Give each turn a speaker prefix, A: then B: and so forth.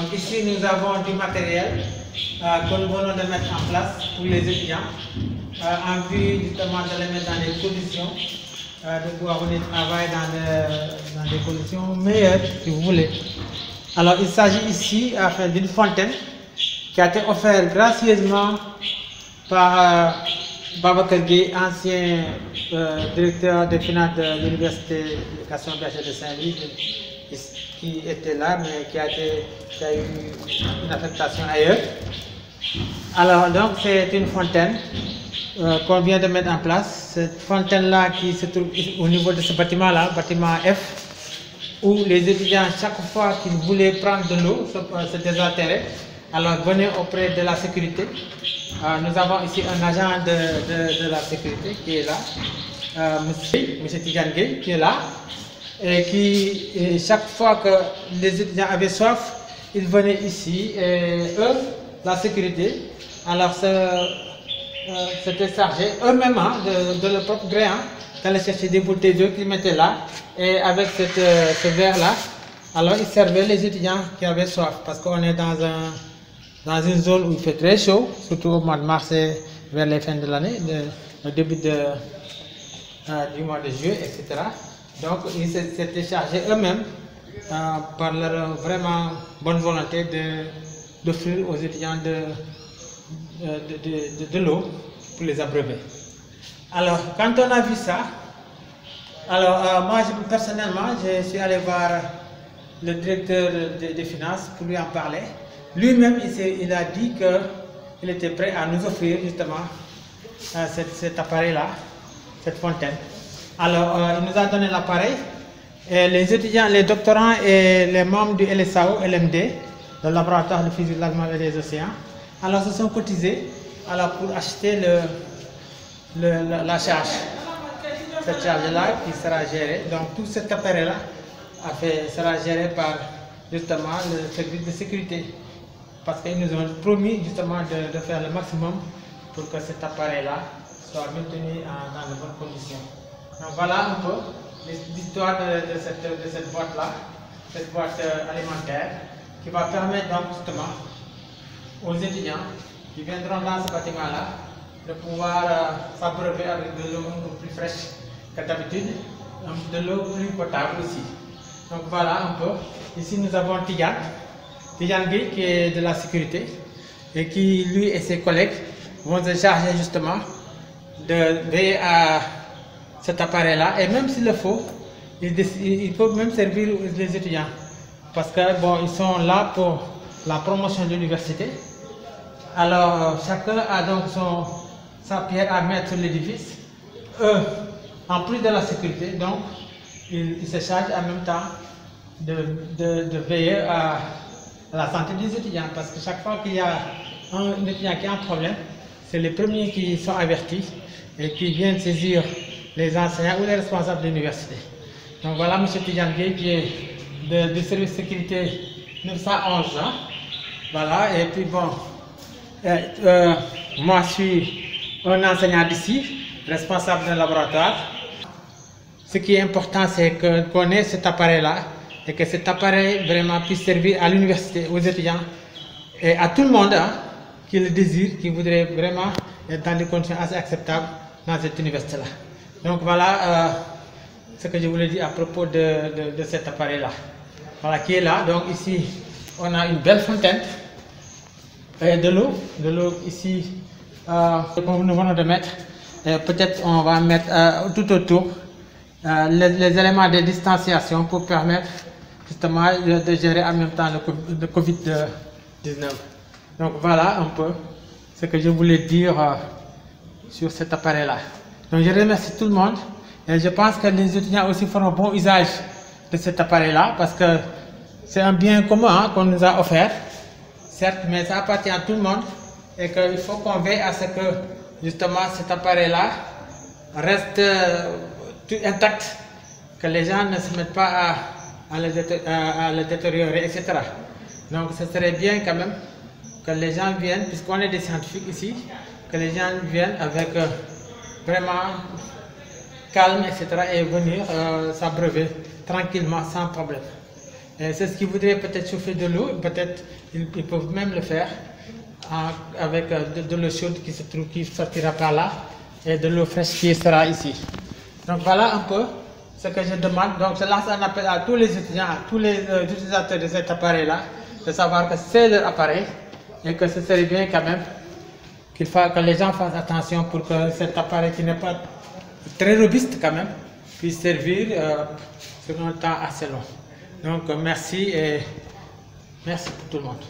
A: Donc ici nous avons du matériel que nous venons de mettre en place pour les étudiants en vue justement de les mettre dans des conditions de pouvoir venir travailler dans des conditions meilleures si vous voulez. Alors il s'agit ici d'une fontaine qui a été offerte gracieusement par Babacar Gueye, ancien directeur des finances de l'Université d'éducation de Saint-Louis, qui était là mais qui a eu une affectation ailleurs. Alors donc c'est une fontaine qu'on vient de mettre en place. Cette fontaine-là qui se trouve au niveau de ce bâtiment-là, bâtiment F, où les étudiants, chaque fois qu'ils voulaient prendre de l'eau, se désaltérer, alors venaient auprès de la sécurité. Nous avons ici un agent de la sécurité qui est là, monsieur Tidiane Gueye, qui est là, et qui, chaque fois que les étudiants avaient soif, ils venaient ici, et eux, la sécurité, alors c'était chargé eux-mêmes de leur propre gré, d'aller chercher des bouteilles d'eau qu'ils mettaient là, et avec ce verre-là, alors ils servaient les étudiants qui avaient soif, parce qu'on est dans une zone où il fait très chaud, surtout au mois de mars et vers les fins de l'année, au début du mois de juillet, etc. Donc ils s'étaient chargés eux-mêmes par leur vraiment bonne volonté d'offrir aux étudiants de l'eau pour les abreuver. Alors quand on a vu ça, alors moi personnellement je suis allé voir le directeur des finances pour lui en parler. Lui-même il a dit qu'il était prêt à nous offrir justement cet appareil-là, cette fontaine. Alors il nous a donné l'appareil et les étudiants, les doctorants et les membres du LSAO, LMD, le laboratoire de physique de l'atmosphère et des océans, alors se sont cotisés pour acheter la charge. Cette charge-là qui sera gérée, donc tout cet appareil-là sera géré par justement le service de sécurité. Parce qu'ils nous ont promis justement de faire le maximum pour que cet appareil-là soit maintenu dans de bonnes conditions. Donc voilà un peu l'histoire de cette boîte-là, cette boîte alimentaire, qui va permettre donc justement aux étudiants qui viendront dans ce bâtiment-là de pouvoir s'abreuver avec de l'eau un peu plus fraîche que d'habitude, de l'eau plus potable aussi. Donc voilà un peu. Ici nous avons Tidiane Gueye qui est de la sécurité et qui lui et ses collègues vont se charger justement de veiller à cet appareil-là, et même s'il le faut, ils peuvent même servir les étudiants parce que bon, ils sont là pour la promotion de l'université. Alors chacun a donc sa pierre à mettre sur l'édifice. Eux, en plus de la sécurité, donc ils se chargent en même temps de veiller à la santé des étudiants, parce que chaque fois qu'il y a un étudiant qui a un problème, c'est les premiers qui sont avertis et qui viennent saisir les enseignants ou les responsables de l'université. Donc voilà M. Tidiane Gueye qui est du service de sécurité 911. Voilà, et puis bon, moi je suis un enseignant d'ici, responsable d'un laboratoire. Ce qui est important, c'est qu'on ait cet appareil-là et que cet appareil vraiment puisse servir à l'université, aux étudiants et à tout le monde qui le désire, qui voudrait vraiment être dans des conditions assez acceptables dans cette université-là. Donc voilà ce que je voulais dire à propos de cet appareil-là. Voilà, qui est là. Donc ici, on a une belle fontaine et de l'eau ici que nous venons de mettre. Peut-être on va mettre tout autour les éléments de distanciation pour permettre justement de gérer en même temps le Covid-19. Donc voilà un peu ce que je voulais dire sur cet appareil-là. Donc je remercie tout le monde et je pense que les étudiants aussi feront bon usage de cet appareil-là parce que c'est un bien commun qu'on nous a offert, certes, mais ça appartient à tout le monde et qu'il faut qu'on veille à ce que justement cet appareil-là reste intact, que les gens ne se mettent pas à le détériorer, etc. Donc ce serait bien quand même que les gens viennent, puisqu'on est des scientifiques ici, que les gens viennent avec vraiment calme, etc. et venir s'abreuver tranquillement, sans problème. C'est ce qui voudrait peut-être chauffer de l'eau, peut-être ils peuvent même le faire avec de l'eau chaude qui sortira par là et de l'eau fraîche qui sera ici. Donc voilà un peu ce que je demande. Donc je lance un appel à tous les étudiants, à tous les utilisateurs de cet appareil-là, de savoir que c'est leur appareil et que ce serait bien quand même que les gens fassent attention pour que cet appareil qui n'est pas très robuste quand même puisse servir sur un temps assez long. Donc merci et merci pour tout le monde.